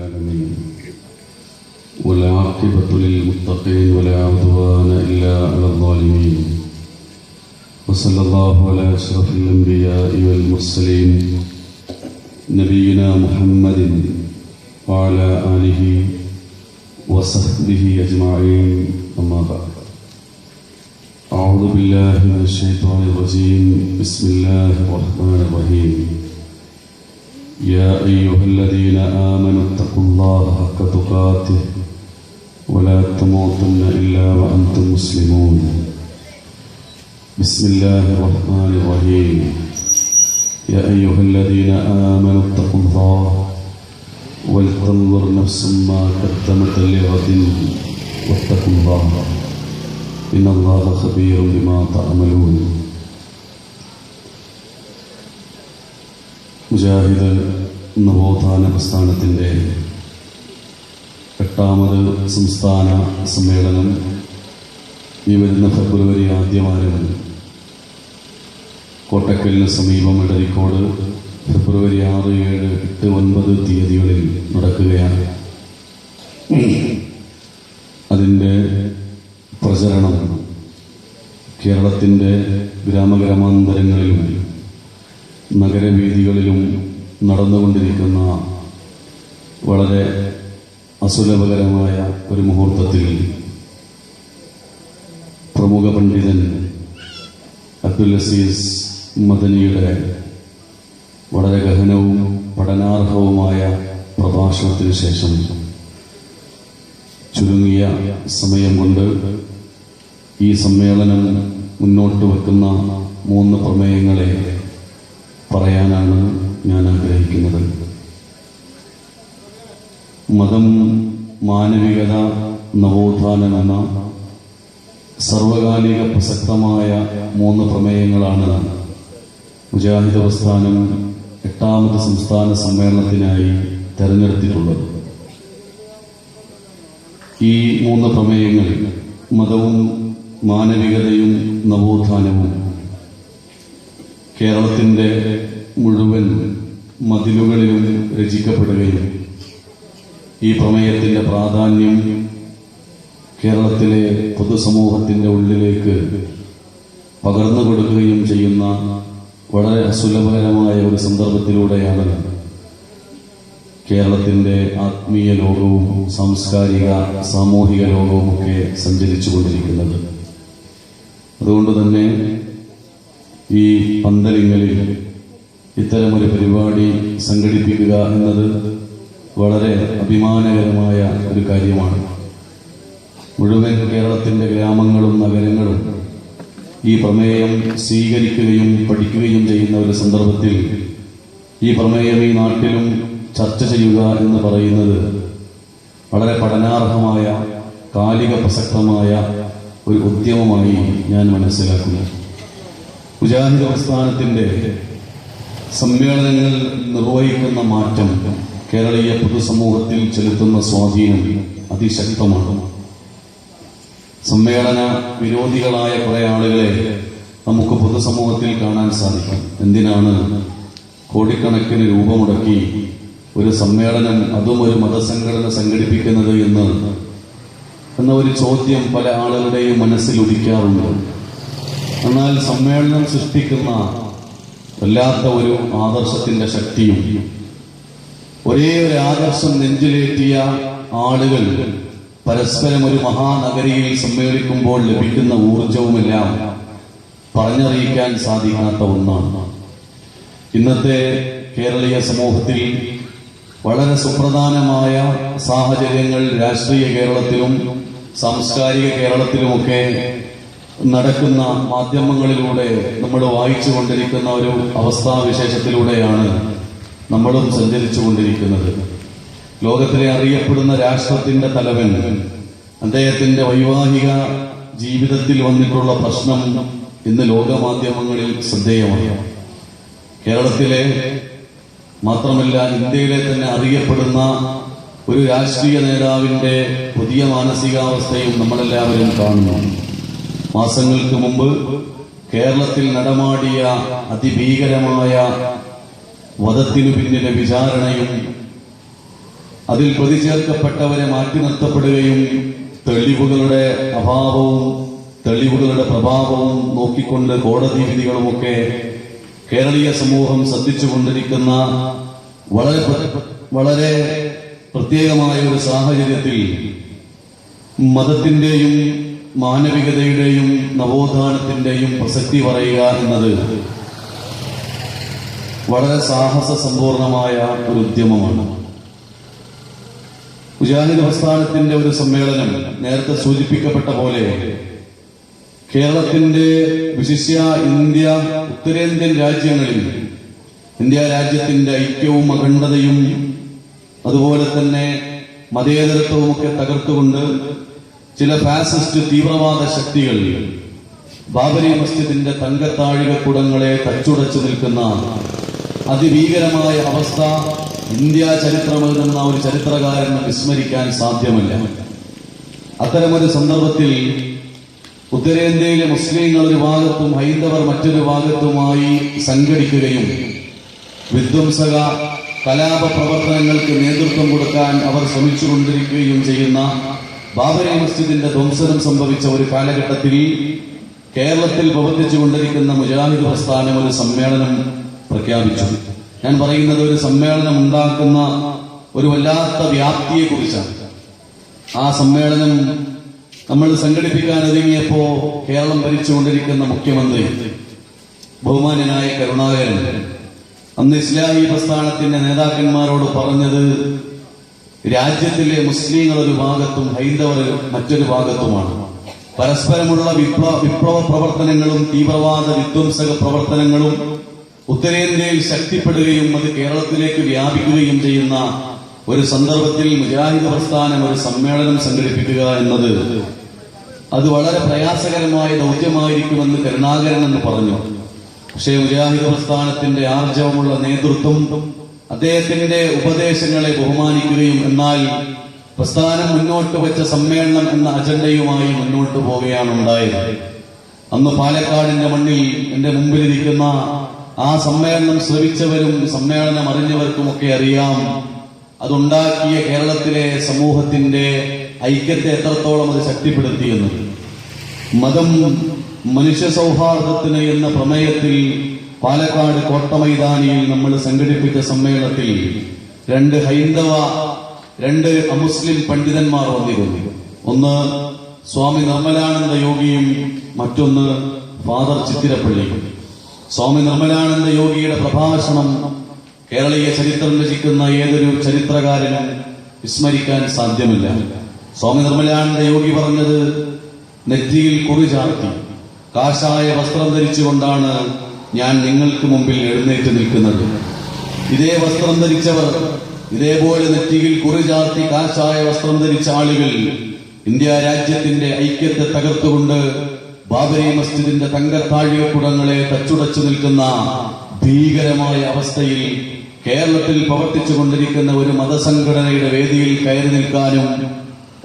العالمين والعاقبة للمتقين ولا عدوان إلا على الظالمين وصلى الله على أشرف الأنبياء والمرسلين نبينا محمد وعلى آله وصحبه أجمعين أما بعد أعوذ بالله من الشيطان الرجيم بسم الله الرحمن الرحيم يا أيها الذين آمنوا اتقوا الله حق تقاته ولا تموتن إلا وأنتم مسلمون بسم الله الرحمن الرحيم يا أيها الذين آمنوا اتقوا الله ولتنظر نفس ما قدمت لغد واتقوا الله إن الله خبير بما تعملون. മുജാഹിദ് നവോത്ഥാന പ്രസ്ഥാനത്തിൻ്റെ 8ാമത് സംസ്ഥാന സമ്മേളനം ഈ വരുന്ന ഫെബ്രുവരി ആദ്യവാരം കോട്ടക്കലിന് സമീപം എടരിക്കോട് ഫെബ്രുവരി 6, 7, 8, 9 തീയതികളിൽ നടക്കുകയാണ്. അതിൻ്റെ പ്രചരണം കേരളത്തിൻ്റെ ഗ്രാമഗ്രാമാന്തരങ്ങളിലും നഗരവീഥികളിലും നടന്നുകൊണ്ടിരിക്കുന്ന വളരെ അസുലഭകരമായ ഒരു മുഹൂർത്തത്തിൽ പ്രമുഖ പണ്ഡിതൻ അബ്ദുൽ അസീസ് മദനിയുടെ വളരെ ഗഹനവും പഠനാർഹവുമായ പ്രഭാഷണത്തിന് ശേഷം ചുരുങ്ങിയ സമയം കൊണ്ട് ഈ സമ്മേളനം മുന്നോട്ട് വെക്കുന്ന 3 പ്രമേയങ്ങളെ പറയാനാണ് ഞാൻ ആഗ്രഹിക്കുന്നത്. മതം, മാനവികത, നവോത്ഥാനം എന്ന സർവകാലിക പ്രസക്തമായ 3 പ്രമേയങ്ങളാണ് മുജാഹിദ് പ്രസ്ഥാനം 8ാമത് സംസ്ഥാന സമ്മേളനത്തിനായി തെരഞ്ഞെടുത്തിട്ടുള്ളത്. ഈ 3 പ്രമേയങ്ങൾ മതവും മാനവികതയും നവോത്ഥാനവും കേരളത്തിൻ്റെ മുഴുവൻ മതിലുകളിലും രചിക്കപ്പെടുകയും ഈ പ്രമേയത്തിൻ്റെ പ്രാധാന്യം കേരളത്തിലെ പൊതുസമൂഹത്തിൻ്റെ ഉള്ളിലേക്ക് പകർന്നു കൊടുക്കുകയും ചെയ്യുന്ന വളരെ അസുലഭകരമായ ഒരു സന്ദർഭത്തിലൂടെയാണ് കേരളത്തിൻ്റെ ആത്മീയ ലോകവും സാംസ്കാരിക സാമൂഹിക ലോകവുമൊക്കെ സഞ്ചരിച്ചു കൊണ്ടിരിക്കുന്നത്. അതുകൊണ്ട് തന്നെ ഈ പന്തലിങ്ങളിൽ ഇത്തരമൊരു പരിപാടി സംഘടിപ്പിക്കുക എന്നത് വളരെ അഭിമാനകരമായ ഒരു കാര്യമാണ്. മുഴുവൻ കേരളത്തിൻ്റെ ഗ്രാമങ്ങളും നഗരങ്ങളും ഈ പ്രമേയം സ്വീകരിക്കുകയും പഠിക്കുകയും ചെയ്യുന്ന ഒരു സന്ദർഭത്തിൽ ഈ പ്രമേയം ഈ നാട്ടിലും ചർച്ച ചെയ്യുക എന്ന് പറയുന്നത് വളരെ പഠനാർഹമായ കാലിക പ്രസക്തമായ ഒരു ഉദ്യമമായി ഞാൻ മനസ്സിലാക്കുന്നു. മുജാഹിദ് പ്രസ്ഥാനത്തിൻ്റെ സമ്മേളനങ്ങൾ നിർവഹിക്കുന്ന മാറ്റം കേരളീയ പൊതുസമൂഹത്തിൽ ചെലുത്തുന്ന സ്വാധീനം അതിശക്തമാണ്. സമ്മേളന വിരോധികളായ കുറെ ആളുകളെ നമുക്ക് പൊതുസമൂഹത്തിൽ കാണാൻ സാധിക്കും. എന്തിനാണ് കോടിക്കണക്കിന് രൂപ മുടക്കി ഒരു സമ്മേളനം, അതും ഒരു മതസംഘടന സംഘടിപ്പിക്കുന്നത് എന്ന ഒരു ചോദ്യം പല ആളുകളുടെയും മനസ്സിൽ ഉദിക്കാറുണ്ട്. എന്നാൽ സമ്മേളനം സൃഷ്ടിക്കുന്ന വല്ലാത്ത ഒരു ആദർശത്തിന്റെ ശക്തിയും ഒരേ ഒരു ആദർശം നെഞ്ചിലേറ്റിയ ആളുകൾ പരസ്പരം ഒരു മഹാനഗരിയിൽ സമ്മേളിക്കുമ്പോൾ ലഭിക്കുന്ന ഊർജവുമെല്ലാം പറഞ്ഞറിയിക്കാൻ സാധിക്കാത്ത ഒന്നാണ്. ഇന്നത്തെ കേരളീയ സമൂഹത്തിൽ വളരെ സുപ്രധാനമായ സാഹചര്യങ്ങൾ രാഷ്ട്രീയ കേരളത്തിലും സാംസ്കാരിക കേരളത്തിലുമൊക്കെ നടക്കുന്ന മാധ്യമങ്ങളിലൂടെ നമ്മൾ വായിച്ചു കൊണ്ടിരിക്കുന്ന ഒരു അവസ്ഥാവിശേഷത്തിലൂടെയാണ് നമ്മളും സഞ്ചരിച്ചു കൊണ്ടിരിക്കുന്നത്. ലോകത്തിലെ അറിയപ്പെടുന്ന രാഷ്ട്രത്തിന്റെ തലവൻ അദ്ദേഹത്തിന്റെ വൈവാഹിക ജീവിതത്തിൽ വന്നിട്ടുള്ള പ്രശ്നം ഇന്ന് ലോകമാധ്യമങ്ങളിൽ ശ്രദ്ധേയമാണ്. കേരളത്തിലെ മാത്രമല്ല ഇന്ത്യയിലെ തന്നെ അറിയപ്പെടുന്ന ഒരു രാഷ്ട്രീയ നേതാവിന്റെ പുതിയ മാനസികാവസ്ഥയും നമ്മളെല്ലാവരും കാണുന്നു. മാസങ്ങൾക്ക് മുമ്പ് കേരളത്തിൽ നടമാടിയ അതിഭീകരമായ വധത്തിനു പിന്നിലെ വിചാരണയും അതിൽ പ്രതിചേർക്കപ്പെട്ടവരെ മാറ്റി നിർത്തപ്പെടുകയും തെളിവുകളുടെ അഭാവവും തെളിവുകളുടെ പ്രഭാവവും നോക്കിക്കൊണ്ട് കോടതി വിധികളുമൊക്കെ കേരളീയ സമൂഹം ശ്രദ്ധിച്ചുകൊണ്ടിരിക്കുന്ന വളരെ പ്രത്യേകമായ ഒരു സാഹചര്യത്തിൽ മതത്തിന്റെയും മാനവികതയുടെയും നവോത്ഥാനത്തിന്റെയും പ്രസക്തി പറയുക എന്നത് വളരെ സാഹസ സമ്പൂർണമായ ഒരു ഉദ്യമമാണ്. മുജാഹിദ് പ്രസ്ഥാനത്തിന്റെ ഒരു സമ്മേളനം നേരത്തെ സൂചിപ്പിക്കപ്പെട്ട പോലെ കേരളത്തിന്റെ വിശിഷ്യ ഇന്ത്യ ഉത്തരേന്ത്യൻ രാജ്യങ്ങളിൽ ഇന്ത്യ രാജ്യത്തിന്റെ ഐക്യവും അഖണ്ഡതയും അതുപോലെ തന്നെ മതേതരത്വവുമൊക്കെ തകർത്തുകൊണ്ട് ചില ഫാസിസ്റ്റ് തീവ്രവാദ ശക്തികൾ ബാബരി മസ്ജിദിന്റെ തങ്കത്താഴികക്കുടങ്ങളെ തച്ചുടച്ചു നിൽക്കുന്ന അതിഭീകരമായ അവസ്ഥ ഇന്ത്യ ചരിത്രമെഴുതുന്ന ഒരു ചരിത്രകാരന് വിസ്മരിക്കാൻ സാധ്യമല്ല. അത്തരമൊരു സന്ദർഭത്തിൽ ഉത്തരേന്ത്യയിലെ മുസ്ലിങ്ങൾ ഒരു ഭാഗത്തും ഹൈന്ദവർ മറ്റൊരു ഭാഗത്തുമായി സംഘടിക്കുകയും വിധ്വംസക കലാപ പ്രവർത്തനങ്ങൾക്ക് നേതൃത്വം കൊടുക്കാൻ അവർ ശ്രമിച്ചുകൊണ്ടിരിക്കുകയും ചെയ്യുന്ന ബാബരി മസ്ജിദിന്റെ ധ്വംസനം സംഭവിച്ച ഒരു കാലഘട്ടത്തിൽ കേരളത്തിൽ പ്രവർത്തിച്ചുകൊണ്ടിരിക്കുന്ന മുജാഹിദ് പ്രസ്ഥാനം ഒരു സമ്മേളനം പ്രഖ്യാപിച്ചു. ഞാൻ പറയുന്നത് ഒരു സമ്മേളനം ഉണ്ടാക്കുന്ന ഒരു വല്ലാത്ത വ്യാപ്തിയെ കുറിച്ചാണ്. ആ സമ്മേളനം നമ്മൾ സംഘടിപ്പിക്കാൻ ഒരുങ്ങിയപ്പോ കേരളം ഭരിച്ചുകൊണ്ടിരിക്കുന്ന മുഖ്യമന്ത്രി ബഹുമാന്യനായ കരുണാകരൻ അന്ന് ഇസ്ലാമി പ്രസ്ഥാനത്തിന്റെ നേതാക്കന്മാരോട് പറഞ്ഞത് രാജ്യത്തിലെ മുസ്ലിങ്ങൾ ഒരു ഭാഗത്തും ഹൈന്ദവർ മറ്റൊരു ഭാഗത്തുമാണ്. പരസ്പരമുള്ള വിപ്ലവ പ്രവർത്തനങ്ങളും തീവ്രവാദ വിധ്വംസക പ്രവർത്തനങ്ങളും ഉത്തരേന്ത്യയിൽ ശക്തിപ്പെടുകയും അത് കേരളത്തിലേക്ക് വ്യാപിക്കുകയും ചെയ്യുന്ന ഒരു സന്ദർഭത്തിൽ മുജാഹിദ് പ്രസ്ഥാനം ഒരു സമ്മേളനം സംഘടിപ്പിക്കുക എന്നത് അത് വളരെ പ്രയാസകരമായ ദൗത്യമായിരിക്കുമെന്ന് കരുണാകരൻ എന്ന് പറഞ്ഞു. പക്ഷേ മുജാഹിദ് പ്രസ്ഥാനത്തിന്റെ ആർജവമുള്ള നേതൃത്വം അദ്ദേഹത്തിന്റെ ഉപദേശങ്ങളെ ബഹുമാനിക്കുകയും എന്നാൽ പ്രസ്ഥാനം മുന്നോട്ട് വെച്ച സമ്മേളനം എന്ന അജണ്ടയുമായി മുന്നോട്ട് പോവുകയാണ് ഉണ്ടായത്. അന്ന് പാലക്കാടിന്റെ മണ്ണിൽ എന്റെ മുമ്പിലിരിക്കുന്ന ആ സമ്മേളനം ശ്രവിച്ചവരും സമ്മേളനം അറിഞ്ഞവർക്കുമൊക്കെ അറിയാം അതുണ്ടാക്കിയ കേരളത്തിലെ സമൂഹത്തിന്റെ ഐക്യത്തെ എത്രത്തോളം അത് ശക്തിപ്പെടുത്തിയെന്ന്. മതം മനുഷ്യ സൗഹാർദ്ദത്തിന് എന്ന പ്രമേയത്തിൽ പാലക്കാട് കോട്ടമൈതാനിയിൽ നമ്മൾ സംഘടിപ്പിച്ച സമ്മേളനത്തിൽ രണ്ട് അമുസ്ലിം പണ്ഡിതന്മാർ വന്നിരുന്നു. ഒന്ന് സ്വാമി നിർമ്മലാനന്ദ യോഗിയും മറ്റൊന്ന് ഫാദർ ചിത്തിരപ്പള്ളിയും. സ്വാമി നിർമ്മലാനന്ദ യോഗിയുടെ പ്രഭാഷണം കേരളീയ ചരിത്രം രചിക്കുന്ന ഏതൊരു ചരിത്രകാരനും വിസ്മരിക്കാൻ സാധ്യമല്ല. സ്വാമി നിർമ്മലാനന്ദ യോഗി പറഞ്ഞത് നെറ്റിയിൽ കുറി ചാർത്തി കാഷായ വസ്ത്രം ധരിച്ചുകൊണ്ടാണ് ഞാൻ നിങ്ങൾക്ക് മുമ്പിൽ എഴുന്നേറ്റ് നിൽക്കുന്നത്. ഇതേ വസ്ത്രം ധരിച്ചവർ, ഇതേപോലെ നെറ്റിയിൽ കുറി ചാർത്തി കാഷായ വസ്ത്രം ധരിച്ച ആളുകൾ ഇന്ത്യ രാജ്യത്തിന്റെ ഐക്യത്തെ തകർത്തുകൊണ്ട് ബാബരി മസ്ജിദിന്റെ തങ്കത്താഴികക്കുടങ്ങളെ തച്ചുടച്ചു നിൽക്കുന്ന ഭീകരമായ അവസ്ഥയിൽ കേരളത്തിൽ പ്രവർത്തിച്ചുകൊണ്ടിരിക്കുന്ന ഒരു മതസംഘടനയുടെ വേദിയിൽ കയറി നിൽക്കാനും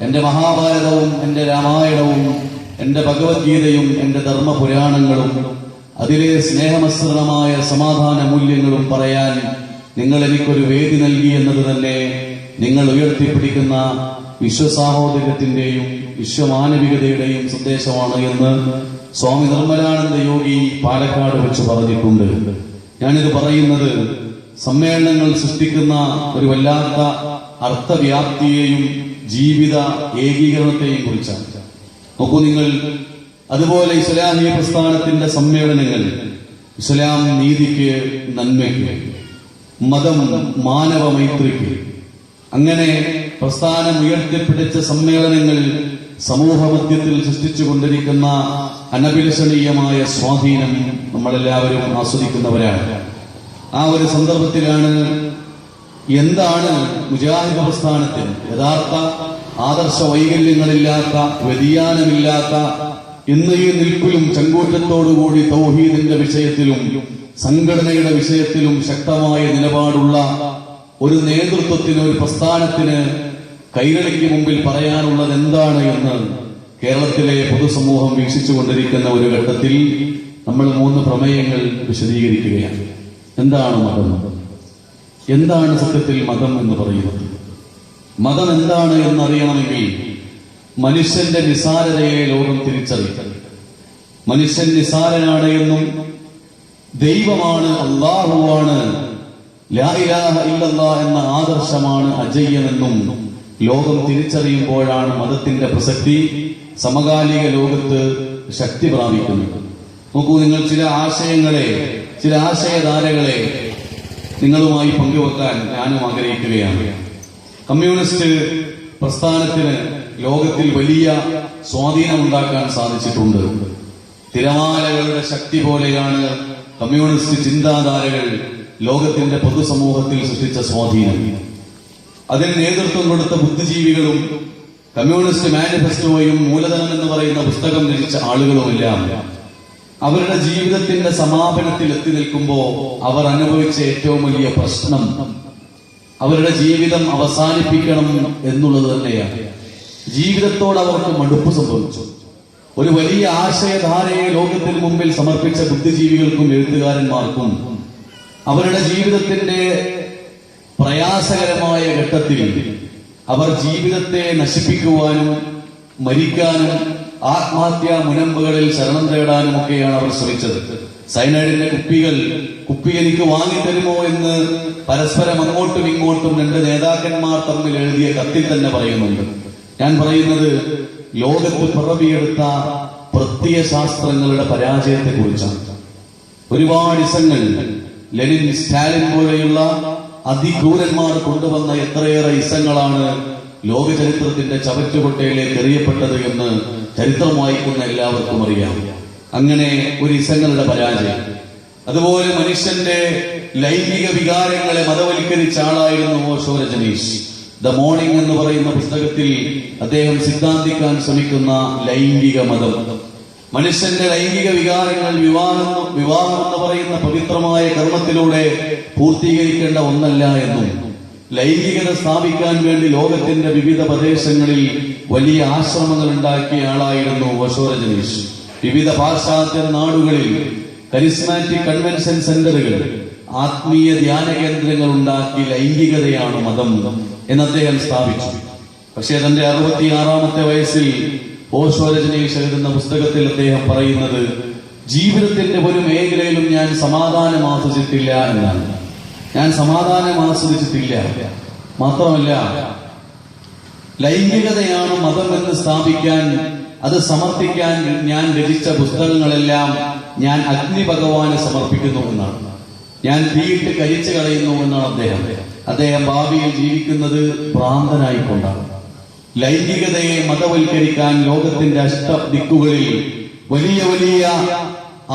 എന്റെ മഹാഭാരതവും എന്റെ രാമായണവും എന്റെ ഭഗവത്ഗീതയും എന്റെ ധർമ്മപുരാണങ്ങളും അതിലെ സ്നേഹമസൃണമായ സമാധാന മൂല്യങ്ങളും പറയാൻ നിങ്ങൾ എനിക്കൊരു വേദി നൽകി എന്നത് തന്നെ നിങ്ങൾ ഉയർത്തിപ്പിടിക്കുന്ന വിശ്വസാഹോദര്യത്തിന്റെയും വിശ്വമാനവികതയുടെയും സന്ദേശമാണ് എന്ന് സ്വാമി നിർമ്മലാനന്ദ യോഗി പാലക്കാട് വെച്ച് പറഞ്ഞിട്ടുണ്ട്. ഞാനിത് പറയുന്നത് സമ്മേളനങ്ങൾ സൃഷ്ടിക്കുന്ന ഒരു വല്ലാത്ത അർത്ഥവ്യാപ്തിയെയും ജീവിത ഏകീകരണത്തെയും കുറിച്ചാണ്. നോക്കൂ നിങ്ങൾ, അതുപോലെ ഇസ്ലാമീയ പ്രസ്ഥാനത്തിന്റെ സമ്മേളനങ്ങൾ ഇസ്ലാം നീതിക്ക്, നന്മയ്ക്ക്, മതം മാനവ മൈത്രിക്ക്, അങ്ങനെ പ്രസ്ഥാനം ഉയർത്തിപ്പിടിച്ച സമ്മേളനങ്ങൾ സമൂഹമധ്യത്തിൽ സൃഷ്ടിച്ചുകൊണ്ടിരിക്കുന്ന അനഭിലഷണീയമായ സ്വാധീനം നമ്മളെല്ലാവരും ആസ്വദിക്കുന്നവരാണ്. ആ ഒരു സന്ദർഭത്തിലാണ് എന്താണ് മുജാഹിദ് പ്രസ്ഥാനത്തിന് യഥാർത്ഥ ആദർശ വൈകല്യങ്ങളില്ലാത്ത, വ്യതിയാനമില്ലാത്ത, ഇന്ന് ഈ നിൽപ്പിലും ചങ്കൂറ്റത്തോടുകൂടി തൗഹീദിന്റെ വിഷയത്തിലും സംഘടനയുടെ വിഷയത്തിലും ശക്തമായ നിലപാടുള്ള ഒരു നേതൃത്വത്തിന്, ഒരു പ്രസ്ഥാനത്തിന് കൈരളിക്ക് മുമ്പിൽ പറയാനുള്ളത് എന്താണ് എന്ന് കേരളത്തിലെ പൊതുസമൂഹം വീക്ഷിച്ചുകൊണ്ടിരിക്കുന്ന ഒരു ഘട്ടത്തിൽ നമ്മൾ 3 പ്രമേയങ്ങൾ വിശദീകരിക്കുകയാണ്. എന്താണ് മതം? എന്താണ് സത്യത്തിൽ മതം എന്ന് പറയുന്നത്? മതം എന്താണ് എന്നറിയണമെങ്കിൽ മനുഷ്യന്റെ നിസാരതയെ ലോകം തിരിച്ചറിയും. മനുഷ്യൻ നിസാരനാണ് എന്നും ദൈവമാണ്, അല്ലാഹുവാണ്, ലാ ഇലാഹ ഇല്ലല്ലാഹ് എന്ന ആദർശമാണ് അജയ്യനെന്നും ലോകം തിരിച്ചറിയുമ്പോഴാണ് മതത്തിന്റെ പ്രസക്തി സമകാലിക ലോകത്ത് ശക്തി പ്രാപിക്കുന്നത്. നോക്കൂ, നിങ്ങൾ ചില ആശയങ്ങളെ, ചില ആശയധാരകളെ നിങ്ങളുമായി പങ്കുവെക്കാൻ ഞാനും ആഗ്രഹിക്കുകയാണ്. കമ്മ്യൂണിസ്റ്റ് പ്രസ്ഥാനത്തിന് ലോകത്തിൽ വലിയ സ്വാധീനമുണ്ടാക്കാൻ സാധിച്ചിട്ടുണ്ട്. തിരമാലകളുടെ ശക്തി പോലെയാണ് കമ്മ്യൂണിസ്റ്റ് ചിന്താധാരകൾ ലോകത്തിന്റെ പൊതുസമൂഹത്തിൽ സൃഷ്ടിച്ച സ്വാധീനം. അതിന് നേതൃത്വം കൊടുത്ത ബുദ്ധിജീവികളും കമ്മ്യൂണിസ്റ്റ് മാനിഫെസ്റ്റോയും മൂലധനം എന്ന് പറയുന്ന പുസ്തകം രചിച്ച ആളുകളുമെല്ലാം അവരുടെ ജീവിതത്തിന്റെ സമാപനത്തിൽ എത്തി നിൽക്കുമ്പോൾ അവർ അനുഭവിച്ച ഏറ്റവും വലിയ പ്രശ്നം അവരുടെ ജീവിതം അവസാനിപ്പിക്കണം എന്നുള്ളത് തന്നെയാണ്. ജീവിതത്തോട് അവർക്ക് മടുപ്പ് സംഭവിച്ചു. ഒരു വലിയ ആശയധാരയെ ലോകത്തിന് മുമ്പിൽ സമർപ്പിച്ച ബുദ്ധിജീവികൾക്കും എഴുത്തുകാരന്മാർക്കും അവരുടെ ജീവിതത്തിന്റെ പ്രയാസകരമായ ഘട്ടത്തിൽ അവർ ജീവിതത്തെ നശിപ്പിക്കുവാനും മരിക്കാനും ആത്മഹത്യാ മുനമ്പുകളിൽ ശരണം തേടാനും ഒക്കെയാണ് അവർ ശ്രമിച്ചത്. സൈനൈഡിന്റെ കുപ്പി എനിക്ക് വാങ്ങിത്തരുമോ എന്ന് പരസ്പരം അങ്ങോട്ടും ഇങ്ങോട്ടും രണ്ട് നേതാക്കന്മാർ തമ്മിൽ എഴുതിയ കത്തിൽ തന്നെ പറയുന്നുണ്ട്. ഞാൻ പറയുന്നത് ലോകത്ത് പിറവിയെടുത്ത പ്രത്യയശാസ്ത്രങ്ങളുടെ പരാജയത്തെ കുറിച്ചാണ്. ഒരുപാട് ഇസങ്ങൾ ലെനിൻ, സ്റ്റാലിൻ പോലെയുള്ള അതിക്രൂരന്മാർ കൊണ്ടുവന്ന എത്രയേറെ ഇസങ്ങളാണ് ലോക ചരിത്രത്തിന്റെ ചവറ്റുകൊട്ടയിലേക്ക് എറിയപ്പെട്ടത് എന്ന് ചരിത്രം വായിക്കുന്ന എല്ലാവർക്കും അറിയാം. അങ്ങനെ ഒരു ഇസങ്ങളുടെ പരാജയം. അതുപോലെ മനുഷ്യന്റെ ലൈംഗിക വികാരങ്ങളെ മതവൽക്കരിച്ച ആളായിരുന്നു ഓഷോ രജനീഷ്. ദ മോർണിംഗ് എന്ന് പറയുന്ന പുസ്തകത്തിൽ അദ്ദേഹം സിദ്ധാന്തിക്കാൻ ശ്രമിക്കുന്ന ലൈംഗിക മതം, മനുഷ്യന്റെ ലൈംഗിക വികാരങ്ങൾ വിവാഹം എന്ന് പറയുന്ന പവിത്രമായ കർമ്മത്തിലൂടെ പൂർത്തീകരിക്കേണ്ട ഒന്നല്ല എന്നും ലൈംഗികത സ്ഥാപിക്കാൻ വേണ്ടി ലോകത്തിന്റെ വിവിധ പ്രദേശങ്ങളിൽ വലിയ ആശ്രമങ്ങൾ ഉണ്ടാക്കിയ ആളായിരുന്നു ഓഷോ രജനീഷ്. വിവിധ പാശ്ചാത്യ നാടുകളിൽ കരിസ്മാറ്റിക് കൺവെൻഷൻ സെന്ററുകൾ, ആത്മീയ ധ്യാന കേന്ദ്രങ്ങൾ ഉണ്ടാക്കി ലൈംഗികതയാണ് മതം എന്ന് അദ്ദേഹം സ്ഥാപിച്ചു. പക്ഷേ തന്റെ 66-ാമത്തെ വയസ്സിൽ ഓഷോ രജനീഷ് എഴുതുന്ന പുസ്തകത്തിൽ അദ്ദേഹം പറയുന്നത് ജീവിതത്തിന്റെ ഒരു മേഖലയിലും ഞാൻ സമാധാനം ആസ്വദിച്ചിട്ടില്ല എന്നാണ്. ഞാൻ സമാധാനം ആസ്വദിച്ചിട്ടില്ല. മാത്രമല്ല, ലൈംഗികതയാണ് മതം എന്ന് സ്ഥാപിക്കാൻ, അത് സമർത്ഥിക്കാൻ ഞാൻ രചിച്ച പുസ്തകങ്ങളെല്ലാം ഞാൻ അഗ്നി ഭഗവാന് സമർപ്പിക്കുന്നു എന്നാണ്. ഞാൻ തീയിട്ട് കരിച്ചു കളയുന്നു എന്നാണ് അദ്ദേഹം ഭാവിയിൽ ജീവിക്കുന്നത് ഭ്രാന്തനായിക്കൊണ്ടാണ്. ലൈംഗികതയെ മതവൽക്കരിക്കാൻ ലോകത്തിന്റെ അഷ്ടദിക്കുകളിൽ വലിയ വലിയ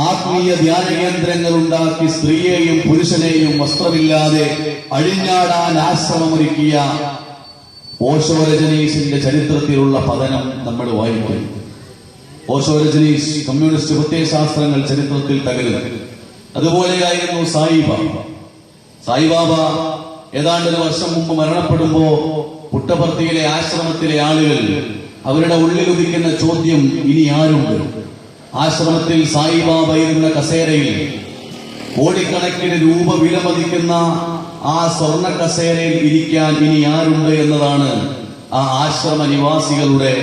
ആത്മീയ ധ്യാന കേന്ദ്രങ്ങൾ ഉണ്ടാക്കി സ്ത്രീയെയും പുരുഷനെയും വസ്ത്രമില്ലാതെ അഴിഞ്ഞാടാൻ ആശ്രമമൊരുക്കിയ ഓഷോ രജനീഷിന്റെ ചരിത്രത്തിലുള്ള പതനം നമ്മൾ വായിക്കുന്നു. ഓഷോ രജനീഷ് കമ്മ്യൂണിസ്റ്റ് പ്രത്യയശാസ്ത്രങ്ങൾ ചരിത്രത്തിൽ തകരുന്നു. അതുപോലെയായിരുന്നു സായിബാബ ഏതാണ്ട് ഒരു വർഷം മുമ്പ് മരണപ്പെടുമ്പോ പുട്ടപർത്തിയിലെ ആശ്രമത്തിലെ ആളുകൾ അവരുടെ ഉള്ളിലുദിക്കുന്ന ചോദ്യം, ഇനി ആരുണ്ട്? ആശ്രമത്തിൽ സായിബാബ ഇരുന്ന കസേരയിൽ കോടിക്കണക്കിന് രൂപ വിലമതിക്കുന്ന ആ സ്വർണ്ണ കസേരയിൽ ഇരിക്കാൻ ഇനി ആരുണ്ട് എന്നതാണ് ആ ആശ്രമ നിവാസികളുടെ,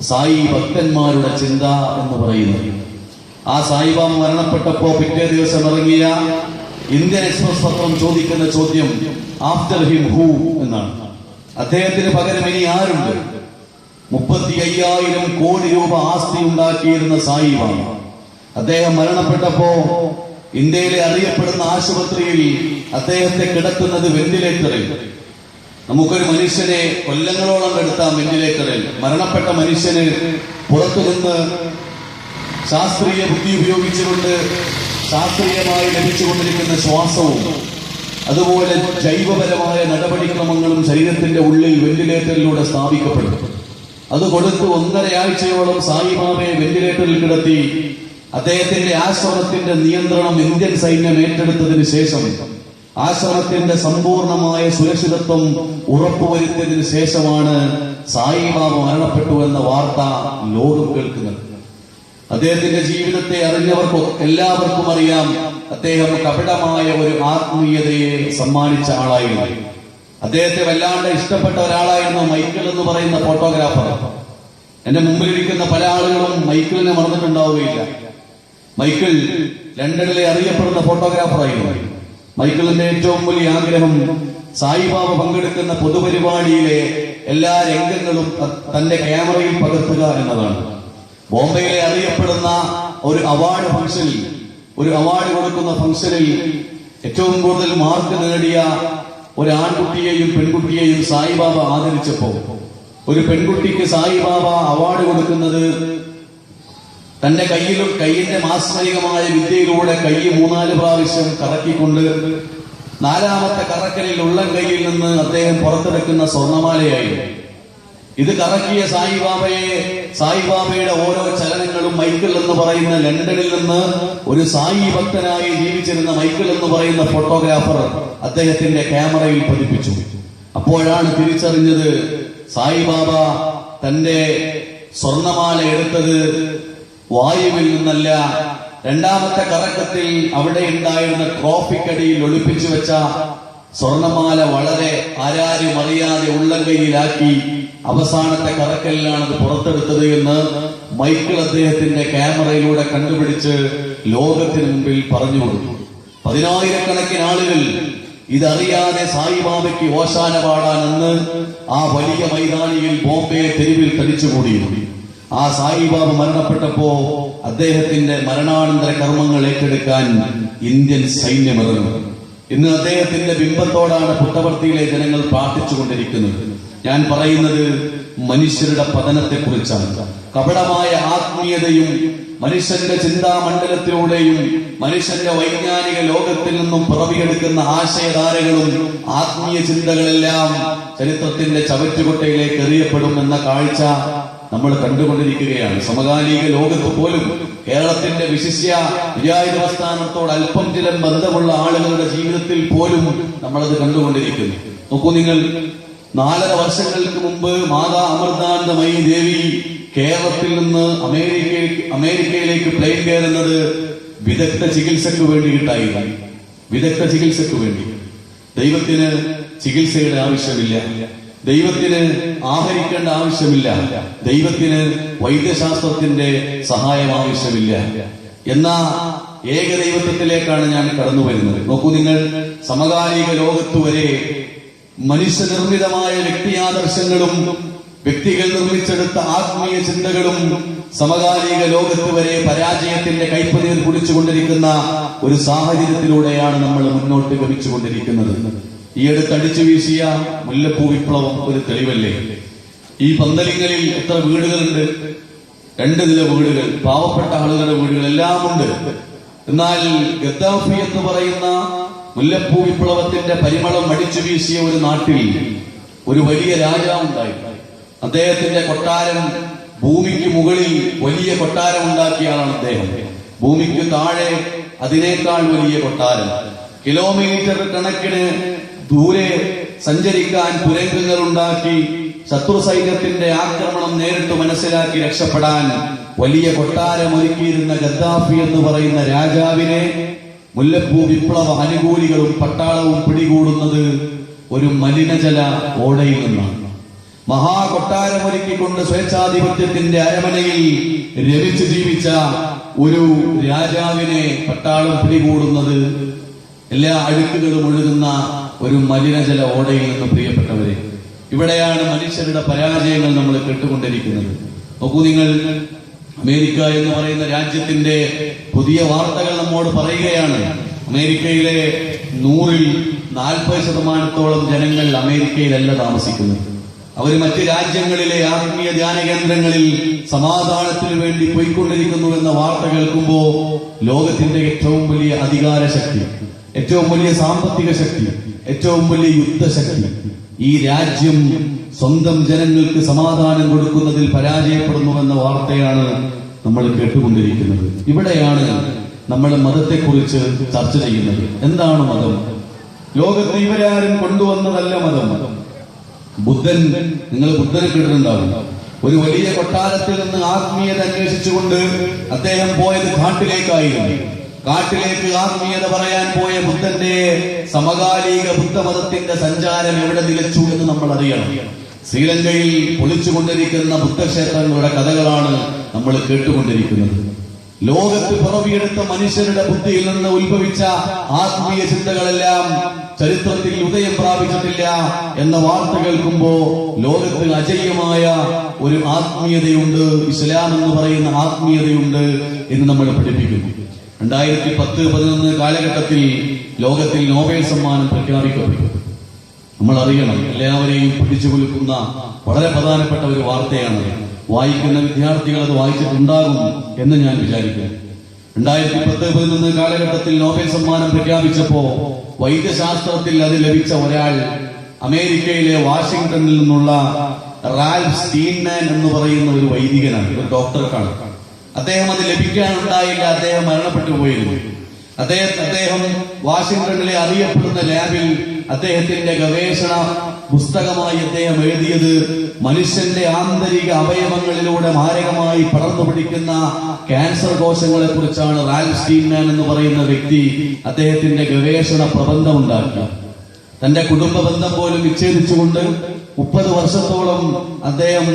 സായി ഭക്തന്മാരുടെ ചിന്ത എന്ന് പറയുന്നത്. ആ സായിബാബ മരണപ്പെട്ടപ്പോ പിറ്റേ ദിവസം ഇറങ്ങിയ ഇന്ത്യൻ എക്സ്പ്രസ് പത്രം ചോദിക്കുന്ന ചോദ്യം ആഫ്റ്റർ ഹിം ഹൂ എന്നാണ്. അദ്ദേഹത്തിന് പകരം ഇനി ആരുണ്ട്? 35,000 കോടി രൂപ ആസ്തി ഉണ്ടാക്കിയിരുന്ന സായിബാബ അദ്ദേഹം മരണപ്പെട്ടപ്പോ ഇന്ത്യയിലെ അറിയപ്പെടുന്ന ആശുപത്രിയിൽ അദ്ദേഹത്തെ കിടക്കുന്നത് വെന്റിലേറ്ററിൽ. നമുക്കൊരു മനുഷ്യനെ കൊല്ലങ്ങളോളം എടുത്താം വെന്റിലേറ്ററിൽ. മരണപ്പെട്ട മനുഷ്യന് പുറത്തുനിന്ന് ശാസ്ത്രീയ ബുദ്ധി ഉപയോഗിച്ചുകൊണ്ട് ശാസ്ത്രീയമായി ലഭിച്ചുകൊണ്ടിരിക്കുന്ന ശ്വാസവും അതുപോലെ ജൈവപരമായ നടപടിക്രമങ്ങളും ശരീരത്തിന്റെ ഉള്ളിൽ വെന്റിലേറ്ററിലൂടെ സ്ഥാപിക്കപ്പെടും. അത് കൊടുത്ത് 1.5 ആഴ്ചയോളം സായിബാബയെ വെന്റിലേറ്ററിൽ കിടത്തി അദ്ദേഹത്തിന്റെ ആശ്രമത്തിന്റെ നിയന്ത്രണം ഇന്ത്യൻ സൈന്യം ഏറ്റെടുത്തതിന് ശേഷം ആശ്രമത്തിന്റെ സമ്പൂർണമായ സുരക്ഷിതത്വം ഉറപ്പുവരുത്തിയതിനു ശേഷമാണ് സായിബാബ മരണപ്പെട്ടു എന്ന വാർത്ത ലോകം കേൾക്കുന്നത്. അദ്ദേഹത്തിന്റെ ജീവിതത്തെ അറിഞ്ഞവർക്ക് എല്ലാവർക്കും അറിയാം, അദ്ദേഹം കപടമായ ഒരു ആത്മീയതയെ സമ്മാനിച്ച ആളായിരുന്നു. അദ്ദേഹത്തെ വല്ലാണ്ട് ഇഷ്ടപ്പെട്ട ഒരാളായിരുന്നു മൈക്കിൾ എന്ന് പറയുന്ന ഫോട്ടോഗ്രാഫർ. എന്റെ മുമ്പിലിരിക്കുന്ന പല ആളുകളും മൈക്കിളിനെ മറന്നിട്ടുണ്ടാവുകയില്ല. മൈക്കിൾ ലണ്ടനിലെ അറിയപ്പെടുന്ന ഫോട്ടോഗ്രാഫറായിരുന്നു. മൈക്കിളിന്റെ ഏറ്റവും വലിയ ആഗ്രഹം സായിബാബ പങ്കെടുക്കുന്ന പൊതുപരിപാടിയിലെ എല്ലാ രംഗങ്ങളും തന്റെ ക്യാമറയിൽ പകർത്തുക എന്നതാണ്. ബോംബെയിലെ അറിയപ്പെടുന്ന ഒരു അവാർഡ് ഫംഗ്ഷനിൽ, ഒരു അവാർഡ് കൊടുക്കുന്ന ഫംഗ്ഷനിൽ ഏറ്റവും കൂടുതൽ മാർക്ക് നേടിയ ഒരു ആൺകുട്ടിയെയും പെൺകുട്ടിയെയും സായിബാബ ആദരിച്ചപ്പോ ഒരു പെൺകുട്ടിക്ക് സായിബാബ അവാർഡ് കൊടുക്കുന്നത് തന്റെ കയ്യിന്റെ മാസ്മരികമായ വിദ്യയിലൂടെ കൈ 3-4 പ്രാവശ്യം കറക്കിക്കൊണ്ട് 4ാമത്തെ കറക്കലിൽ ഉള്ളം കൈയിൽ നിന്ന് അദ്ദേഹം പുറത്തെടുക്കുന്ന സ്വർണമാലയായിരുന്നു. ഇത് കറക്കിയ സായിബാബയുടെ ഓരോ ചലനങ്ങളും മൈക്കിൾ എന്ന് പറയുന്ന ലണ്ടനിൽ നിന്ന് ഒരു സായി ഭക്തനായി ജീവിച്ചിരുന്ന മൈക്കിൾ എന്ന് പറയുന്ന ഫോട്ടോഗ്രാഫർ അദ്ദേഹത്തിന്റെ ക്യാമറയിൽ പതിപ്പിച്ചു. അപ്പോഴാണ് തിരിച്ചറിഞ്ഞത് സായിബാബ തന്റെ സ്വർണമാല എടുത്തത് വായുവിൽ നിന്നല്ല, 2ാമത്തെ കറക്കത്തിൽ അവിടെ ഉണ്ടായിരുന്ന ട്രോഫിക്കടിയിൽ ഒളിപ്പിച്ചു വെച്ച സ്വർണമാല വളരെ ആരാരും അറിയാതെ ഉള്ളംകൈയിലാക്കി അവസാനത്തെ കറക്കലിലാണ് അത് പുറത്തെടുത്തത് എന്ന് മൈക്കിൾ അദ്ദേഹത്തിന്റെ ക്യാമറയിലൂടെ കണ്ടുപിടിച്ച് ലോകത്തിന് മുമ്പിൽ പറഞ്ഞു കൊടുത്തു. 10,000-കണക്കിന് ആളുകൾ ഇതറിയാതെ സായിബാബയ്ക്ക് ഓശാന പാടാനെന്ന് ആ വലിയ മൈതാനിയിൽ ബോംബെ തെരുവിൽ തടിച്ചുകൂടിയിരുന്നു. ആ സായിബാബ മരണപ്പെട്ടപ്പോ അദ്ദേഹത്തിന്റെ മരണാനന്തര കർമ്മങ്ങൾ ഏറ്റെടുക്കാൻ ഇന്ത്യൻ സൈന്യമിറങ്ങി. ഇന്ന് അദ്ദേഹത്തിന്റെ ബിംബത്തോടാണ് പുട്ടപർത്തിയിലെ ജനങ്ങൾ പ്രാർത്ഥിച്ചുകൊണ്ടിരിക്കുന്നത്. ഞാൻ പറയുന്നത് മനുഷ്യരുടെ പതനത്തെക്കുറിച്ചാണ്. കപടമായ ആത്മീയതയും മനുഷ്യന്റെ ചിന്താമണ്ഡലത്തിലൂടെയും മനുഷ്യന്റെ വൈജ്ഞാനിക ലോകത്തിൽ നിന്നും പിറവിയെടുക്കുന്ന ആശയധാരകളും ആത്മീയ ചിന്തകളെല്ലാം ചരിത്രത്തിന്റെ ചവറ്റുകൊട്ടയിലേക്ക് എറിയപ്പെടും എന്ന കാഴ്ച നമ്മൾ കണ്ടുകൊണ്ടിരിക്കുകയാണ്. സമകാലിക ലോകത്ത് പോലും കേരളത്തിന്റെ വിശിഷ്യ വിചാരിത പ്രസ്ഥാനത്തോട് അല്പം ചില ബന്ധമുള്ള ആളുകളുടെ ജീവിതത്തിൽ പോലും നമ്മളത് കണ്ടുകൊണ്ടിരിക്കുന്നു. നോക്കൂ നിങ്ങൾ, 4.5 വർഷങ്ങൾക്ക് മുമ്പ് മാതാ അമൃതാനന്ദമയി ദേവി കേരളത്തിൽ നിന്ന് അമേരിക്കയിലേക്ക് പ്ലെയിൻ കയറുന്നത് വിദഗ്ധ ചികിത്സക്ക് വേണ്ടിയിട്ടായിരുന്നു. വിദഗ്ധ ചികിത്സക്ക് വേണ്ടി. ദൈവത്തിന് ചികിത്സയുടെ ആവശ്യമില്ല, ദൈവത്തിന് ആഹരിക്കേണ്ട ആവശ്യമില്ല, ദൈവത്തിന് വൈദ്യശാസ്ത്രത്തിന്റെ സഹായം ആവശ്യമില്ല എന്ന ഏകദൈവത്വത്തിലേക്കാണ് ഞാൻ കടന്നു വരുന്നത്. നോക്കൂ നിങ്ങൾ, സമകാലിക ലോകത്ത് വരെ മനുഷ്യനിർമ്മിതമായ വ്യക്തിയാദർശങ്ങളും വ്യക്തികൾ നിർമ്മിച്ചെടുത്ത ആത്മീയ ചിന്തകളും സമകാലിക ലോകത്ത് വരെ പരാജയത്തിന്റെ കൈപ്പനീർ കുടിച്ചുകൊണ്ടിരിക്കുന്ന ഒരു സാഹചര്യത്തിലൂടെയാണ് നമ്മൾ മുന്നോട്ട് ഗമിച്ചുകൊണ്ടിരിക്കുന്നത്. ഈ അടുത്ത് അടിച്ചു വീശിയ മുല്ലപ്പൂ വിപ്ലവം ഒരു തെളിവല്ലേ? ഈ പന്തലിങ്ങളിൽ എത്ര വീടുകളുണ്ട്? 2 നില വീടുകൾ, പാവപ്പെട്ട ആളുകളുടെ വീടുകൾ എല്ലാം ഉണ്ട്. എന്നാൽ ഗദ്ദാഫി എന്ന് പറയുന്ന മുല്ലപ്പൂ വിപ്ലവത്തിന്റെ പരിമളം അടിച്ചു വീശിയ ഒരു നാട്ടിൽ ഒരു വലിയ രാജാവുണ്ടായി. അദ്ദേഹത്തിന്റെ കൊട്ടാരം, ഭൂമിക്ക് മുകളിൽ വലിയ കൊട്ടാരം ഉണ്ടാക്കിയ ആളാണ് അദ്ദേഹം. ഭൂമിക്ക് താഴെ അതിനേക്കാൾ വലിയ കൊട്ടാരം. കിലോമീറ്റർ കണക്കിന് ദൂരെ സഞ്ചരിക്കാൻ തുരങ്കങ്ങൾ ഉണ്ടാക്കി ശത്രു സൈന്യത്തിന്റെ ആക്രമണം നേരിട്ട് മനസ്സിലാക്കി രക്ഷപ്പെടാൻ വലിയ കൊട്ടാരം ഒരുക്കിയിരുന്ന ഗദ്ദാഫി എന്ന് പറയുന്ന രാജാവിനെ മുല്ലപ്പൂ വിപ്ലവ അനുകൂലികളും പട്ടാളവും പിടികൂടുന്നത് ഒരു മലിനജല ഓടയിൽ നിന്നാണ്. മഹാകൊട്ടാരമൊരുക്കിക്കൊണ്ട് സ്വേച്ഛാധിപത്യത്തിന്റെ അരമനയിൽ രമിച്ചു ജീവിച്ച ഒരു രാജാവിനെ പട്ടാളം പിടികൂടുന്നത് എല്ലാ അഴുക്കുകളും ഒഴുകുന്ന ഒരു മലിനജല ഓടയിൽ നിന്ന്. പ്രിയപ്പെട്ടവരെ, ഇവിടെയാണ് മനുഷ്യരുടെ പരാജയങ്ങൾ നമ്മൾ കേട്ടുകൊണ്ടിരിക്കുന്നത്. നോക്കൂ നിങ്ങൾ, അമേരിക്ക എന്ന് പറയുന്ന രാജ്യത്തിന്റെ പുതിയ വാർത്തകൾ നമ്മോട് പറയുകയാണ്. അമേരിക്കയിലെ 100-ൽ 40% ജനങ്ങൾ അമേരിക്കയിലല്ല താമസിക്കുന്നത്. അവർ മറ്റ് രാജ്യങ്ങളിലെ ആത്മീയ ധ്യാന കേന്ദ്രങ്ങളിൽ സമാധാനത്തിന് വേണ്ടി പോയിക്കൊണ്ടിരിക്കുന്നു എന്ന വാർത്ത കേൾക്കുമ്പോ ലോകത്തിന്റെ ഏറ്റവും വലിയ അധികാര ശക്തി, ഏറ്റവും വലിയ സാമ്പത്തിക ശക്തി, ഏറ്റവും വലിയ യുദ്ധശക്തി ഈ രാജ്യം സ്വന്തം ജനങ്ങൾക്ക് സമാധാനം കൊടുക്കുന്നതിൽ പരാജയപ്പെടുന്നുവെന്ന വാർത്തയാണ് നമ്മൾ കേട്ടുകൊണ്ടിരിക്കുന്നത്. ഇവിടെയാണ് നമ്മൾ മതത്തെക്കുറിച്ച് ചർച്ച ചെയ്യുന്നത്. എന്താണ് മതം? ലോകത്ത് ഇവരാരും കൊണ്ടുവന്നതല്ല മതം. ബുദ്ധൻ, നിങ്ങൾ ബുദ്ധനെ കേട്ടിട്ടുണ്ടാവും. ഒരു വലിയ കൊട്ടാരത്തിൽ നിന്ന് ആത്മീയത അന്വേഷിച്ചുകൊണ്ട് അദ്ദേഹം പോയത് കാട്ടിലേക്കായിരുന്നു. കാട്ടിലേക്ക് ആത്മീയത പറയാൻ പോയ ബുദ്ധന്റെ സമകാലിക ബുദ്ധമതത്തിന്റെ സഞ്ചാരം എവിടെ നിലച്ചു എന്ന് നമ്മൾ അറിയണം. ശ്രീലങ്കയിൽ പൊളിച്ചുകൊണ്ടിരിക്കുന്ന ബുദ്ധക്ഷേത്രങ്ങളുടെ കഥകളാണ് നമ്മൾ കേട്ടുകൊണ്ടിരിക്കുന്നത്. ലോകത്ത് പിറവിയെടുത്ത മനുഷ്യരുടെ ബുദ്ധിയിൽ നിന്ന് ഉത്ഭവിച്ച ആത്മീയ ചിന്തകളെല്ലാം ചരിത്രത്തിൽ ഉദയം പ്രാപിച്ചിട്ടില്ല എന്ന വാർത്ത കേൾക്കുമ്പോ ലോകത്തിൽ അജയ്യമായ ഒരു ആത്മീയതയുണ്ട്, ഇസ്ലാം എന്ന് പറയുന്ന ആത്മീയതയുണ്ട് എന്ന് നമ്മൾ പഠിപ്പിക്കുന്നു. 2010-11 കാലഘട്ടത്തിൽ ലോകത്തിൽ നോബൽ സമ്മാനം പ്രഖ്യാപിക്കപ്പെട്ടു. നമ്മൾ അറിയണം, എല്ലാവരെയും പിടിച്ചു കുലുക്കുന്ന വളരെ പ്രധാനപ്പെട്ട ഒരു വാർത്തയാണ്. വായിക്കുന്ന വിദ്യാർത്ഥികൾ അത് വായിച്ചിട്ടുണ്ടാകും എന്ന് ഞാൻ വിചാരിക്കുന്നു. 2010-11 കാലഘട്ടത്തിൽ നോബൽ സമ്മാനം പ്രഖ്യാപിച്ചപ്പോ വൈദ്യശാസ്ത്രത്തിൽ അത് ലഭിച്ച ഒരാൾ അമേരിക്കയിലെ വാഷിംഗ്ടണിൽ നിന്നുള്ള റാൽഫ് സ്റ്റീൻമാൻ എന്ന് പറയുന്ന ഒരു വൈദികനാണ്, ഒരു ഡോക്ടർക്കാണ്. അദ്ദേഹം അത് ലഭിക്കാനുണ്ടായില്ല, അദ്ദേഹം മരണപ്പെട്ടു പോയിരുന്നു. അദ്ദേഹം വാഷിംഗ്ടണിലെ അറിയപ്പെടുന്ന ലാബിൽ അദ്ദേഹത്തിന്റെ ഗവേഷണ പുസ്തകമായി അദ്ദേഹം എഴുതിയത് മനുഷ്യന്റെ ആന്തരിക അവയവങ്ങളിലൂടെ മാരകമായി പടർന്നു പിടിക്കുന്ന ക്യാൻസർ കോശങ്ങളെ കുറിച്ചാണ്. റാൽഫ് സ്റ്റീൻമാൻ എന്ന് പറയുന്ന വ്യക്തി അദ്ദേഹത്തിന്റെ ഗവേഷണ പ്രബന്ധം ഉണ്ടാക്കി. തന്റെ കുടുംബ ബന്ധം പോലും വിച്ഛേദിച്ചുകൊണ്ട് 30 വർഷത്തോളം അദ്ദേഹം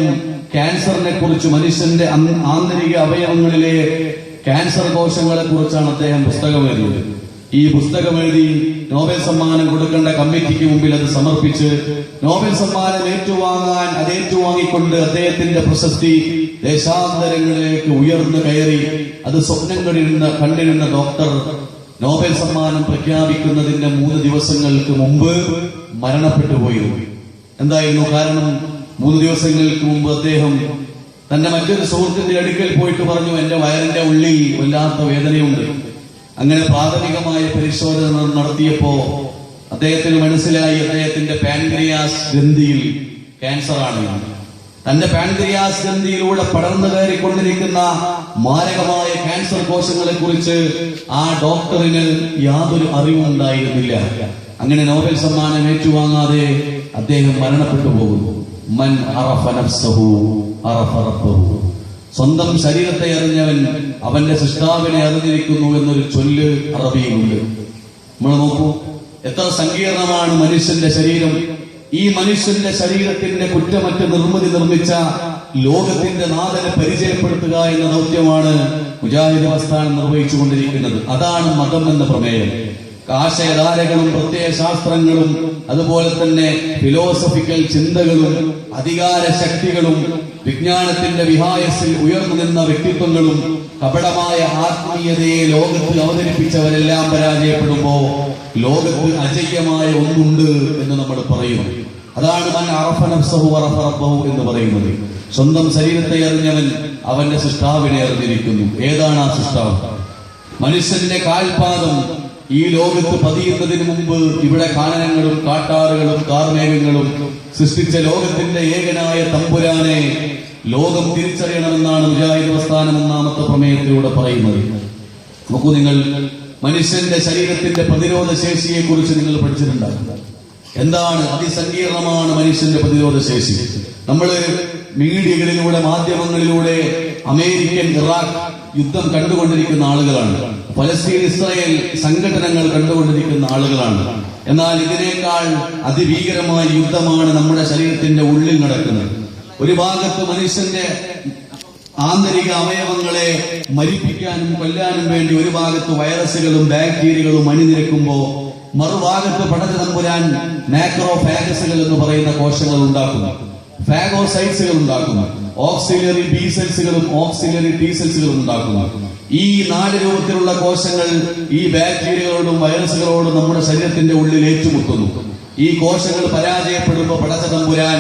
ക്യാൻസറിനെ കുറിച്ച്, മനുഷ്യന്റെ ആന്തരിക അവയവങ്ങളിലെ ക്യാൻസർ കോശങ്ങളെ കുറിച്ചാണ് അദ്ദേഹം പുസ്തകം എഴുതിയത്. ഈ പുസ്തകം എഴുതി നോബൽ സമ്മാനം കൊടുക്കേണ്ട കമ്മിറ്റിക്ക് മുമ്പിൽ അത് സമർപ്പിച്ച് നോബൽ സമ്മാനം ഏറ്റുവാങ്ങാൻ അത് ഏറ്റുവാങ്ങിക്കൊണ്ട് അദ്ദേഹത്തിന്റെ പ്രശസ്തി ദേശാന്തരങ്ങളിലേക്ക് ഉയർന്നു കയറി. അത് സ്വപ്നം കണ്ടിരുന്ന ഡോക്ടർ നോബൽ സമ്മാനം പ്രഖ്യാപിക്കുന്നതിന്റെ 3 ദിവസങ്ങൾക്ക് മുമ്പ് മരണപ്പെട്ടു പോയിരുന്നു. എന്തായിരുന്നു കാരണം? 3 ദിവസങ്ങൾക്ക് മുമ്പ് അദ്ദേഹം തന്റെ മറ്റൊരു സുഹൃത്തിന്റെ അടുക്കൽ പോയിട്ട് പറഞ്ഞു, എന്റെ വയറിന്റെ ഉള്ളിൽ വല്ലാത്ത വേദനയുണ്ട്. അങ്ങനെ പ്രാഥമികമായ പരിശോധന നടത്തിയപ്പോ അദ്ദേഹത്തിന് മനസ്സിലായി അദ്ദേഹത്തിന്റെ പാൻക്രിയാസ് ഗ്രന്ഥിയിൽ ക്യാൻസർ ആണ്. തന്റെ പാൻക്രിയാസ് ഗ്രന്ഥിയിലൂടെ പടർന്നു കയറിക്കൊണ്ടിരിക്കുന്ന മാരകമായ ക്യാൻസർ കോശങ്ങളെ കുറിച്ച് ആ ഡോക്ടറിന് യാതൊരു അറിവുണ്ടായിരുന്നില്ല. അങ്ങനെ നോബൽ സമ്മാനം ഏറ്റുവാങ്ങാതെ അദ്ദേഹം മരണപ്പെട്ടു പോകുന്നു. മൻ അറഫ നഫ്സഹു അറഫ റബ്ബഹു. സ്വന്തം ശരീരത്തെ അറിഞ്ഞവൻ അവന്റെ സൃഷ്ടാവിനെ അറിഞ്ഞിരിക്കുന്നു എന്നൊരു ചൊല്ല് അറബിയിലുണ്ട്. നമ്മൾ നോക്കൂ, എത്ര സങ്കീർണമാണ് മനുഷ്യന്റെ ശരീരം. ഈ മനുഷ്യന്റെ ശരീരത്തിന്റെ കുറ്റമറ്റ നിർമ്മിതി നിർമ്മിച്ച ലോകത്തിന്റെ നാഥനെ പരിചയപ്പെടുത്തുക എന്ന ദൗത്യമാണ് മുജാഹിദ് പ്രസ്ഥാനം നിർവഹിച്ചുകൊണ്ടിരിക്കുന്നത്. അതാണ് മതം എന്ന പ്രമേയം. ആശയധാരകളും പ്രത്യയശാസ്ത്രങ്ങളും അതുപോലെ തന്നെ ഫിലോസഫിക്കൽ ചിന്തകളും അധികാര ശക്തികളും വിജ്ഞാനത്തിന്റെ വിഹായസിൽ ഉയർന്നു നിന്ന വ്യക്തിത്വങ്ങളും കപടമായ ആത്മീയതയെ ലോകത്ത് അവതരിപ്പിച്ചവരെല്ലാം പരാജയപ്പെടുമ്പോ ലോകത്ത് അജയ്യമായ ഒന്നുണ്ട് എന്ന് നമ്മൾ പറയുന്നു. അതാണ് മൻ അറഫ നഫ്സഹു അറഫ റബ്ബഹു എന്ന് പറയുന്നത്. സ്വന്തം ശരീരത്തെ അറിഞ്ഞവൻ അവന്റെ സൃഷ്ടാവിനെ അറിഞ്ഞിരിക്കുന്നു. ഏതാണ് ആ സൃഷ്ടാവ്? മനുഷ്യന്റെ കാൽപാദം ഈ ലോകത്ത് പതിയുന്നതിന് മുമ്പ് ഇവിടെ കാനനങ്ങളും കാട്ടാറുകളും കാർമേഘങ്ങളും സൃഷ്ടിച്ച ലോകത്തിന്റെ ഏകനായ തമ്പുരാനെ ലോകം തിരിച്ചറിയണമെന്നാണ് മുജാഹിദ് പ്രസ്ഥാനം 1ാമത്തെ പ്രമേയത്തിലൂടെ പറയുന്നത്. നോക്കൂ, നിങ്ങൾ മനുഷ്യന്റെ ശരീരത്തിന്റെ പ്രതിരോധ ശേഷിയെ കുറിച്ച് നിങ്ങൾ പഠിച്ചിട്ടുണ്ടാകും. എന്താണ്? അതിസങ്കീർണമാണ് മനുഷ്യന്റെ പ്രതിരോധ ശേഷി. നമ്മള് മീഡിയകളിലൂടെ, മാധ്യമങ്ങളിലൂടെ അമേരിക്കൻ ഇറാഖ് യുദ്ധം കണ്ടുകൊണ്ടിരിക്കുന്ന ആളുകളാണ്. ഫലസ്തീൻ ഇസ്രായേൽ സംഘടനകൾ കണ്ടുകൊണ്ടിരിക്കുന്ന ആളുകളാണ്. എന്നാൽ ഇതിനേക്കാൾ അതിഭീകരമായ യുദ്ധമാണ് നമ്മുടെ ശരീരത്തിന്റെ ഉള്ളിൽ നടക്കുന്നത്. ഒരു ഭാഗത്ത് മനുഷ്യന്റെ ആന്തരിക അവയവങ്ങളെ മരിപ്പിക്കാനും കൊല്ലാനും വേണ്ടി ഒരു ഭാഗത്ത് വൈറസുകളും ബാക്ടീരിയകളും അണിനിരക്കുമ്പോ മറുഭാഗത്ത് പടച്ച തമ്പുരാൻ മാക്രോഫാഗസുകൾ എന്ന് പറയുന്ന കോശങ്ങൾ ഉണ്ടാക്കുന്നു, ഫാഗോസൈറ്റ്സുകൾ ഉണ്ടാക്കുന്നു, ഓക്സിലറി ബി സെൽസുകളും ഓക്സിലറി ടി സെൽസുകളും ഉണ്ടാക്കുന്നു. ഈ 4 രൂപത്തിലുള്ള കോശങ്ങൾ ഈ ബാക്ടീരിയകളോടും വൈറസുകളോടും നമ്മുടെ ശരീരത്തിന്റെ ഉള്ളിൽ ഏറ്റുമുട്ടുന്നു. ഈ കോശങ്ങൾ പരാജയപ്പെടുമ്പോൾ പടച്ച തമ്പുരാൻ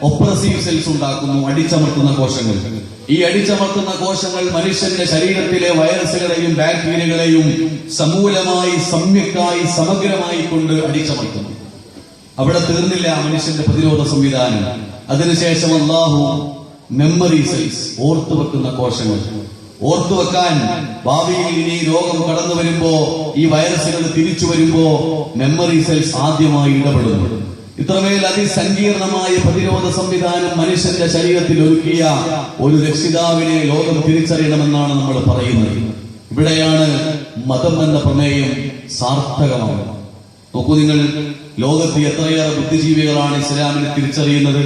ഒപ്രസീവ് സെൽസ് ഉണ്ടാക്കുന്നു, അടിച്ചമർത്തുന്ന കോശങ്ങൾ. ഈ അടിച്ചമർത്തുന്ന കോശങ്ങൾ മനുഷ്യന്റെ ശരീരത്തിലെ വൈറസുകളെയും ബാക്ടീരിയകളെയും സമൂലമായി, സമ്യക്കായി, സമഗ്രമായി കൊണ്ട് അടിച്ചമർത്തുന്നു. അവിടെ തീർന്നില്ല മനുഷ്യന്റെ പ്രതിരോധ സംവിധാനം. അതിനുശേഷം അല്ലാഹു മെമ്മറി സെൽസ്, ഓർത്തുവെക്കുന്ന കോശങ്ങൾ, ഓർത്തുവെക്കാൻ ഭാവിയിൽ ഇനി രോഗം കടന്നു വരുമ്പോ, ഈ വൈറസുകൾ തിരിച്ചു വരുമ്പോ മെമ്മറി സെൽസ് ആദ്യമായി ഇടപെടുന്നു. ഇത്രമേൽ അതിസങ്കീർണമായ പ്രതിരോധ സംവിധാനം മനുഷ്യന്റെ ശരീരത്തിൽ ഒരുക്കിയ ഒരു രക്ഷിതാവിനെ ലോകം തിരിച്ചറിയണമെന്നാണ് നമ്മൾ പറയുന്നത്. ഇവിടെയാണ് മതം എന്ന പ്രമേയം സാർത്ഥകമാണ്. നോക്കൂ നിങ്ങൾ, ലോകത്ത് എത്രയേറെ ബുദ്ധിജീവികളാണ് ഇസ്ലാമിനെ തിരിച്ചറിയുന്നത്.